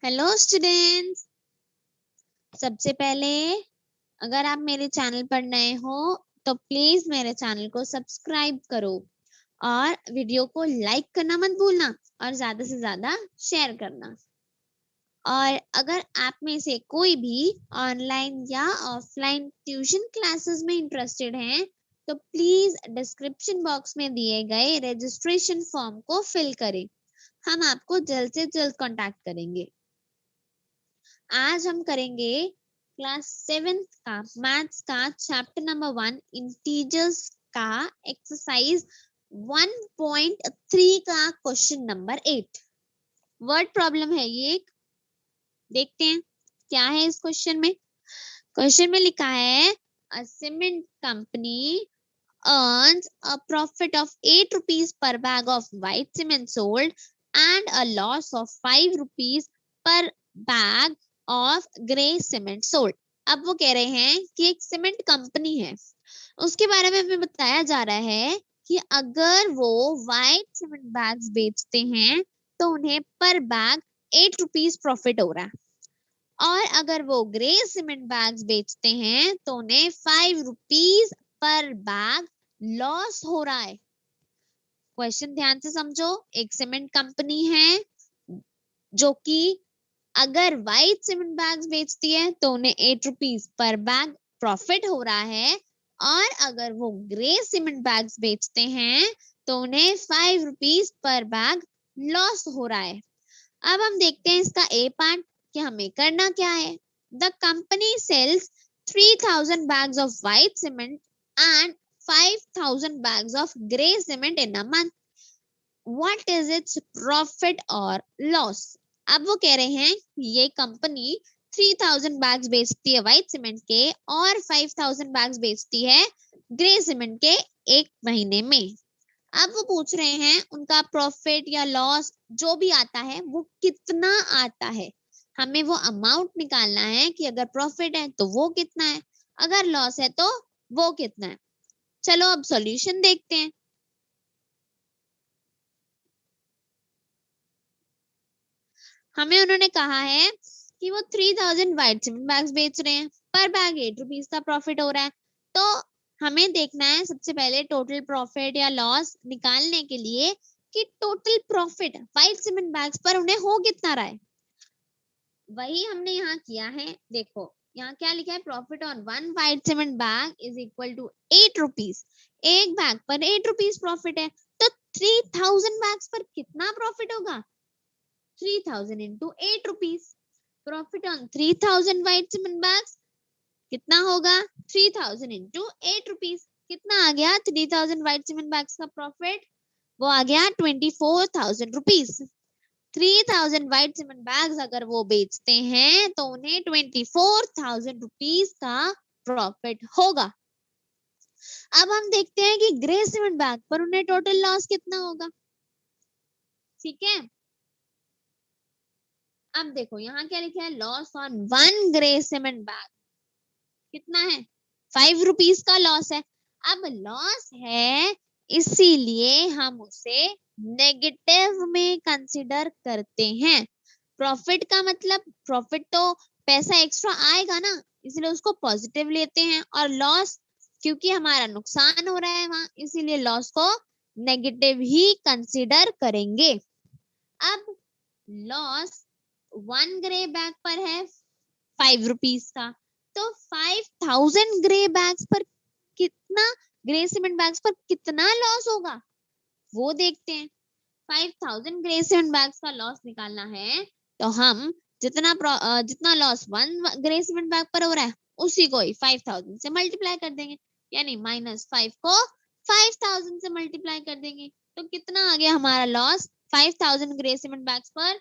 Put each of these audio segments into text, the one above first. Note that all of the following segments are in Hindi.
Hello students. सबसे पहले अगर आप मेरे चैनल पर नए हो तो प्लीज मेरे चैनल को सब्सक्राइब करो और वीडियो को लाइक करना मत भूलना और ज्यादा से ज्यादा शेयर करना। और अगर आप में से कोई भी ऑनलाइन या ऑफलाइन ट्यूशन क्लासेस में इंटरेस्टेड हैं तो प्लीज डिस्क्रिप्शन बॉक्स में दिए गए रजिस्ट्रेशन फॉर्म को फिल करें। हम आपको जल्द से जल्द कांटेक्ट करेंगे। आज हम करेंगे क्लास 7th का मैथ्स का चैप्टर नंबर 1 इंटीजर्स का एक्सरसाइज 1.3 का क्वेश्चन नंबर 8। वर्ड प्रॉब्लम है ये। देखते हैं क्या है इस क्वेश्चन में। क्वेश्चन में लिखा है a cement company earns a profit of 8 rupees per bag of white cement sold and a loss of 5 rupees per bag of grey cement sold। अब वो कह रहे हैं कि एक सीमेंट कंपनी है, उसके बारे में हमें बताया जा रहा है कि अगर वो व्हाइट सीमेंट बैग्स बेचते हैं तो उन्हें पर बैग 8 रुपीज प्रॉफिट हो रहा है, और अगर वो ग्रे सीमेंट बैग्स बेचते हैं तो उन्हें 5 रुपीज पर बैग लॉस हो रहा है। क्वेश्चन ध्यान से समझो। एक सीमेंट कंपनी है जो कि अगर व्हाइट सीमेंट बैग्स बेचती है तो उन्हें 8 रुपीज पर बैग प्रॉफिट हो रहा है, और अगर वो ग्रे सीमेंट बैग्स बेचते हैं तो उन्हें 5 रुपीज पर बैग लॉस हो रहा है। अब हम देखते हैं इसका ए पार्ट कि हमें करना क्या है। The company sells 3000 bags of white cement and 5000 bags of grey cement in a month. What is its profit or loss? अब वो कह रहे हैं ये कंपनी 3000 बैग्स बेचती है व्हाइट सीमेंट के और 5000 बैग्स बेचती है ग्रे सीमेंट के एक महीने में। अब वो पूछ रहे हैं उनका प्रॉफिट या लॉस जो भी आता है वो कितना आता है। हमें वो अमाउंट निकालना है कि अगर प्रॉफिट है तो वो कितना है, अगर लॉस है तो वो कितना है। चलो अब सॉल्यूशन देखते हैं। हमें उन्होंने कहा है कि वो 3000 व्हाइट सीमेंट बैग्स बेच रहे हैं, पर बैग 8 रुपीज का प्रॉफिट हो रहा है। तो हमें देखना है सबसे पहले टोटल प्रॉफिट या लॉस निकालने के लिए कि total profit white cement bags पर उन्हें हो कितना रहा है। वही हमने यहाँ किया है। देखो यहाँ क्या लिखा है, profit on 1 white cement bag is equal to 8 rupees. एक बैग पर 8 रुपीज प्रॉफिट है तो 3000 बैग्स पर कितना प्रॉफिट होगा, 3000 into 8 rupees। Profit on 3000 white cement bags कितना होगा, 3000 into 8 rupees। कितना आ गया 3000 व्हाइट सीमेंट बैग्स का प्रॉफिट, वो आ गया 24,000 रुपीज। 3000 व्हाइट सीमेंट बैग्स अगर वो बेचते हैं तो उन्हें 24,000 रुपीज का प्रॉफिट होगा। अब हम देखते हैं कि ग्रे सीमेंट बैग पर उन्हें टोटल लॉस कितना होगा। ठीक है, अब देखो यहाँ क्या लिखा है, loss on 1 grey cement bag कितना है, 5 रुपीज का लॉस है। अब लॉस है इसीलिए हम उसे नेगेटिव में कंसिडर करते हैं। प्रॉफिट का मतलब प्रॉफिट तो पैसा एक्स्ट्रा आएगा ना, इसलिए उसको पॉजिटिव लेते हैं, और लॉस क्योंकि हमारा नुकसान हो रहा है वहां, इसीलिए लॉस को नेगेटिव ही कंसिडर करेंगे। अब लॉस 1 ग्रे बैग पर है 5 रुपीज का, तो 5000 ग्रे बैग्स पर कितना, ग्रे सीमेंट बैग्स पर कितना लॉस होगा वो देखते हैं। 5000 ग्रे सीमेंट बैग्स का लॉस निकालना है तो हम जितना लॉस 1 ग्रे सीमेंट बैग पर हो रहा है उसी को ही 5000 से मल्टीप्लाई कर देंगे, यानी -5 को 5000 से मल्टीप्लाई कर देंगे तो कितना आ गया हमारा लॉस 5000 ग्रे सीमेंट बैग्स पर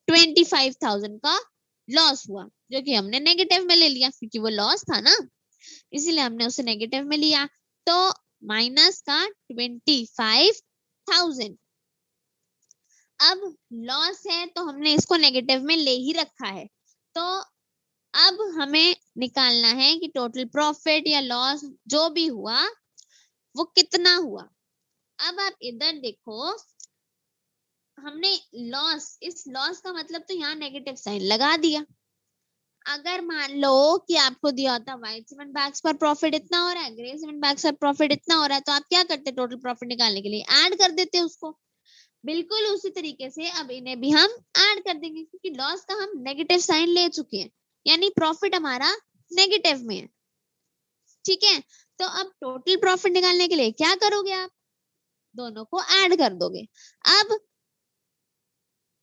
25,000 का लॉस हुआ, जो कि हमने नेगेटिव में ले लिया क्योंकि वो लॉस था ना, इसीलिए हमने उसे नेगेटिव में लिया। तो माइनस का 25,000। अब लॉस है तो हमने इसको नेगेटिव में ले ही रखा है। तो अब हमें निकालना है कि टोटल प्रॉफिट या लॉस जो भी हुआ वो कितना हुआ। अब आप इधर देखो, हमने लॉस, इस लॉस का मतलब तो यहाँ नेगेटिव साइन लगा दिया। अगर मान लो कि आपको दिया होता व्हाइट सीमेंट बैग्स पर प्रॉफिट इतना हो रहा है, ग्रे सीमेंट बैग्स पर प्रॉफिट इतना हो रहा है, तो आप क्या करते टोटल प्रॉफिट निकालने के लिए? ऐड कर देते उसको। बिल्कुल उसी तरीके से अब इन्हें भी हम ऐड कर देंगे, क्योंकि लॉस का हम नेगेटिव साइन ले चुके हैं, यानी प्रॉफिट हमारा नेगेटिव में है। ठीक है, तो अब टोटल प्रॉफिट निकालने के लिए क्या करोगे आप? दोनों को ऐड कर दोगे। अब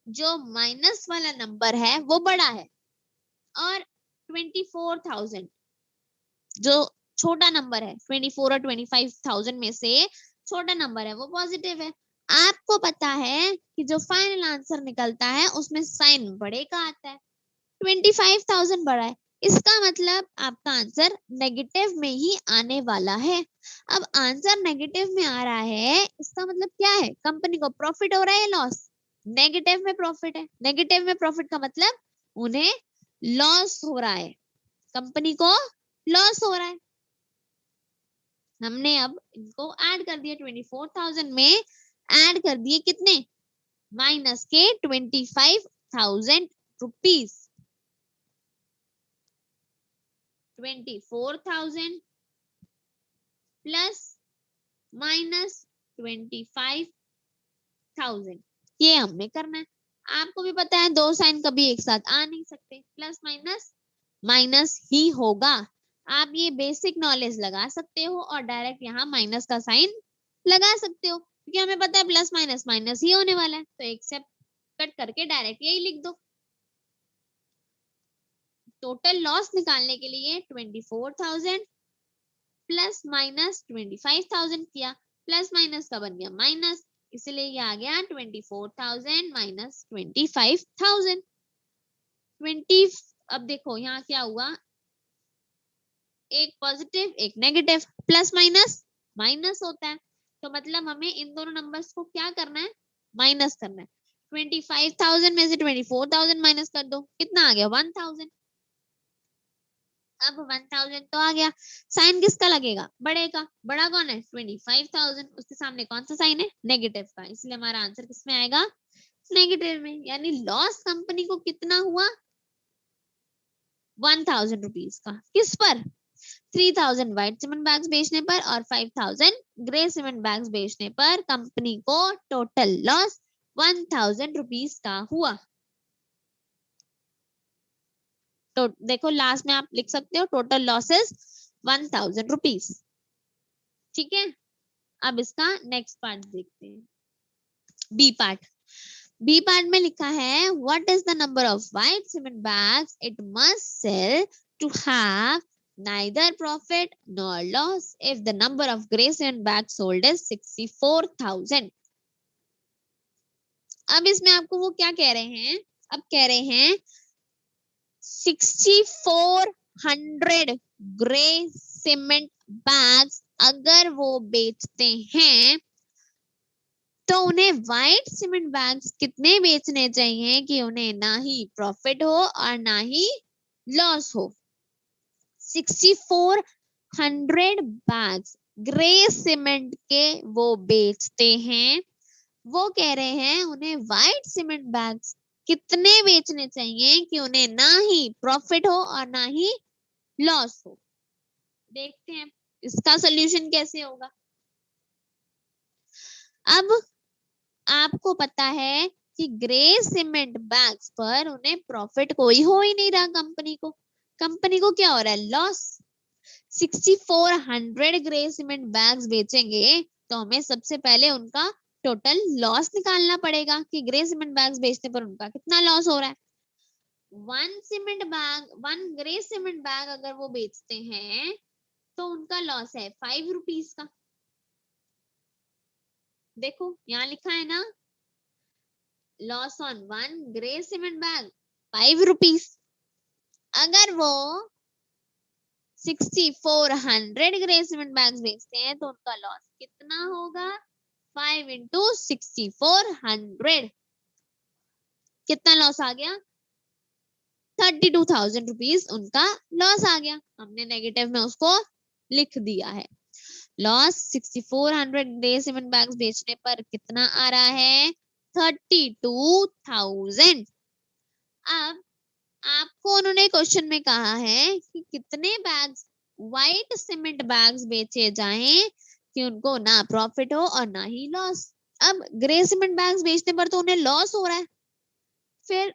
जो माइनस वाला नंबर है वो बड़ा है और 24,000 जो छोटा नंबर है, 24 और 25,000 में से छोटा नंबर है वो पॉजिटिव है। आपको पता है कि जो फाइनल आंसर निकलता है उसमें साइन बड़े का आता है, 25,000 बड़ा है, इसका मतलब आपका आंसर नेगेटिव में ही आने वाला है। अब आंसर नेगेटिव में आ रहा है, इसका मतलब क्या है? कंपनी को प्रॉफिट हो रहा है या लॉस? नेगेटिव में प्रॉफिट है। नेगेटिव में प्रॉफिट का मतलब उन्हें लॉस हो रहा है, कंपनी को लॉस हो रहा है। हमने अब इनको ऐड कर दिया, 24,000 में ऐड कर दिए कितने? माइनस के 25,000 रुपीज। 24,000 प्लस माइनस 25,000, ये हमने करना है। आपको भी पता है दो साइन कभी एक साथ आ नहीं सकते, प्लस माइनस माइनस ही होगा। आप ये बेसिक नॉलेज लगा सकते हो और डायरेक्ट यहाँ माइनस का साइन लगा सकते हो, क्योंकि हमें पता है प्लस माइनस माइनस ही होने वाला है, तो एक से कट करके डायरेक्ट यही लिख दो। टोटल लॉस निकालने के लिए 24,000 प्लस माइनस 25,000 किया, प्लस माइनस का बन गया माइनस, इसलिए ये आ गया 24,000 माइनस 25,000। 20, अब देखो यहाँ क्या हुआ, एक पॉजिटिव एक नेगेटिव, प्लस माइनस माइनस होता है, तो मतलब हमें इन दोनों नंबर्स को क्या करना है? माइनस करना है। 25,000 में से 24,000 माइनस कर दो, कितना आ गया? 1,000। अब 1,000 तो आ गया, साइन किसका लगेगा? बड़े का। बड़ा कौन है? 25,000, उसके सामने कौन सा साइन है? नेगेटिव का, इसलिए हमारा आंसर किसमें आएगा? नेगेटिव में। यानी लॉस कंपनी को कितना हुआ? 1,000 रुपीज का। किस पर? 3,000 व्हाइट सीमेंट बैग्स बेचने पर और 5,000 ग्रे सीमेंट बैग्स बेचने पर कंपनी को टोटल लॉस 1,000 रुपीज का हुआ। तो देखो लास्ट में आप लिख सकते हो टोटल लॉसेस 1,000 रुपीज। ठीक है, अब इसका नेक्स्ट पार्ट देखते हैं, बी पार्ट। बी पार्ट में लिखा है what is the number of white cement bags it must sell to have neither profit nor loss if the number of gray cement bags sold is 64,000। अब इसमें आपको वो क्या कह रहे हैं? अब कह रहे हैं 6,400 ग्रे सीमेंट बैग्स अगर वो बेचते हैं तो उन्हें व्हाइट सीमेंट बैग्स कितने बेचने चाहिए कि उन्हें ना ही प्रॉफिट हो और ना ही लॉस हो? 6,400 बैग्स ग्रे सीमेंट के वो बेचते हैं, वो कह रहे हैं उन्हें व्हाइट सीमेंट बैग्स कितने बेचने चाहिए कि उन्हें ना ही प्रॉफिट हो और ना ही लॉस हो। देखते हैं इसका सोल्यूशन कैसे होगा। अब आपको पता है कि ग्रे सीमेंट बैग्स पर उन्हें प्रॉफिट कोई हो ही नहीं रहा, कंपनी को क्या हो रहा है? लॉस। 6,400 ग्रे सीमेंट बैग्स बेचेंगे तो हमें सबसे पहले उनका टोटल लॉस निकालना पड़ेगा कि ग्रे सीमेंट बैग्स बेचने पर उनका कितना लॉस हो रहा है। वन ग्रे सीमेंट बैग अगर वो बेचते हैं तो उनका लॉस है 5 रुपीज का। देखो यहाँ लिखा है ना, loss on one grey cement bag 5 rupees. अगर वो 6,400 ग्रे सीमेंट बैग्स बेचते हैं तो उनका लॉस कितना होगा? 5 इंटू 6,400, कितना लॉस आ गया? 32,000 रुपीज उनका लॉस आ गया। हमने नेगेटिव में उसको लिख दिया है। लॉस 6,400 ग्रे सीमेंट बैग्स बेचने पर कितना आ रहा है? 32,000। अब आपको उन्होंने क्वेश्चन में कहा है कि कितने बैग्स व्हाइट सीमेंट बैग्स बेचे जाएं कि उनको ना प्रॉफिट हो और ना ही लॉस। अब ग्रे सीमेंट बैग्स बेचने पर तो उन्हें लॉस हो रहा है, फिर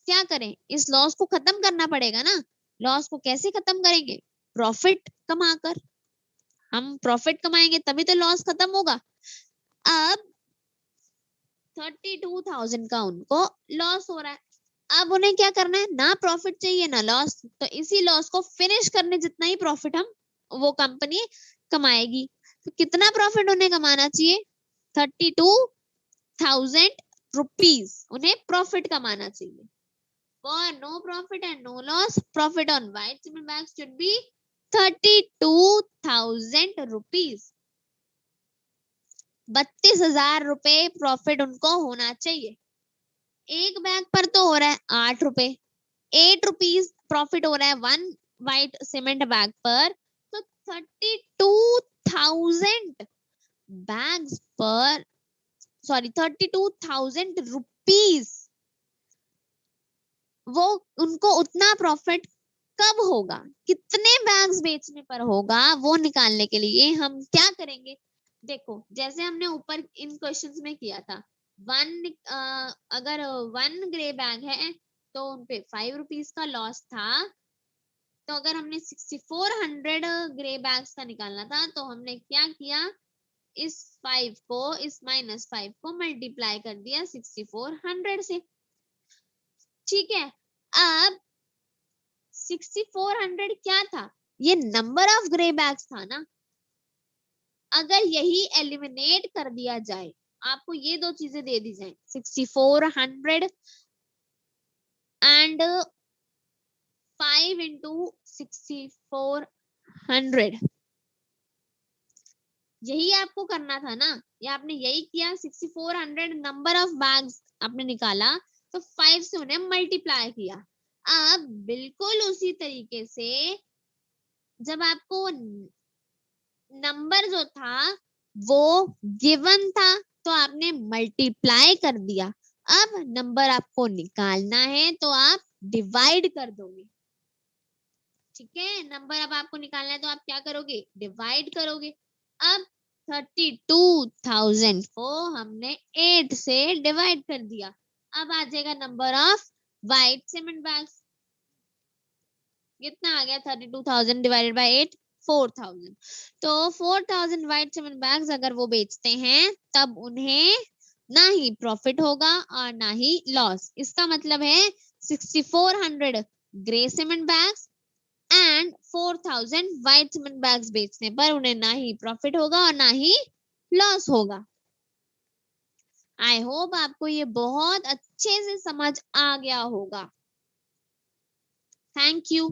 क्या करें, इस लॉस को खत्म करना पड़ेगा ना। लॉस को कैसे खत्म करेंगे, प्रॉफिट कमाकर। हम प्रॉफिट कमाएंगे तभी तो लॉस खत्म होगा। अब 32,000 का उनको लॉस हो रहा है, अब उन्हें क्या करना है, ना प्रॉफिट चाहिए ना लॉस, तो इसी लॉस को फिनिश करने जितना ही प्रॉफिट हम वो कंपनी कमाएगी। तो कितना प्रॉफिट उन्हें कमाना चाहिए, 32,000 रुपीज उन्हें प्रॉफिट कमाना चाहिए। For no profit and no loss, profit on white cement bags should be 32,000 rupees। 32,000 रुपए प्रॉफिट उनको होना चाहिए। एक बैग पर तो हो रहा है 8 रुपए, 8 रुपीज प्रॉफिट हो रहा है वन व्हाइट सीमेंट बैग पर, तो 32,000 बैग्स पर, सॉरी 32,000 रुपीज, वो उनको उतना प्रॉफिट कब होगा, कितने बैग्स बेचने पर होगा, वो निकालने के लिए हम क्या करेंगे। देखो जैसे हमने ऊपर इन क्वेश्चंस में किया था, अगर 1 ग्रे बैग है तो उनपे 5 रुपीज का लॉस था, तो अगर हमने 6400 ग्रे बैग्स का निकालना था तो हमने क्या किया, इस 5 को, इस -5 को मल्टीप्लाई कर दिया 6400 से। ठीक है, अब 6400 क्या था, ये नंबर ऑफ ग्रे बैग्स था ना। अगर यही एलिमिनेट कर दिया जाए, आपको ये दो चीजें दे दी जाए, 6400 एंड 5 इंटू 6400, यही आपको करना था ना, या आपने यही किया, 6400 नंबर ऑफ बैग्स आपने निकाला, तो 5 से उन्हें मल्टीप्लाई किया। अब बिल्कुल उसी तरीके से जब आपको नंबर जो था वो गिवन था तो आपने मल्टीप्लाई कर दिया, अब नंबर आपको निकालना है तो आप डिवाइड कर दोगे। ठीक है, नंबर अब आपको निकालना है तो आप क्या करोगे, डिवाइड करोगे। अब 32,000 को हमने 8 से डिवाइड कर दिया, अब आ जाएगा number of white cement bags, कितना आ गया, 32,000 डिवाइडेड बाय 8, 4,000। तो 4,000 व्हाइट सीमेंट बैग्स अगर वो बेचते हैं तब उन्हें ना ही प्रॉफिट होगा और ना ही लॉस। इसका मतलब है 6400 grey cement bags and 4,000 white cement bags बेचने पर उन्हें ना ही प्रॉफिट होगा और ना ही लॉस होगा। आई होप आपको ये बहुत अच्छे से समझ आ गया होगा। Thank you.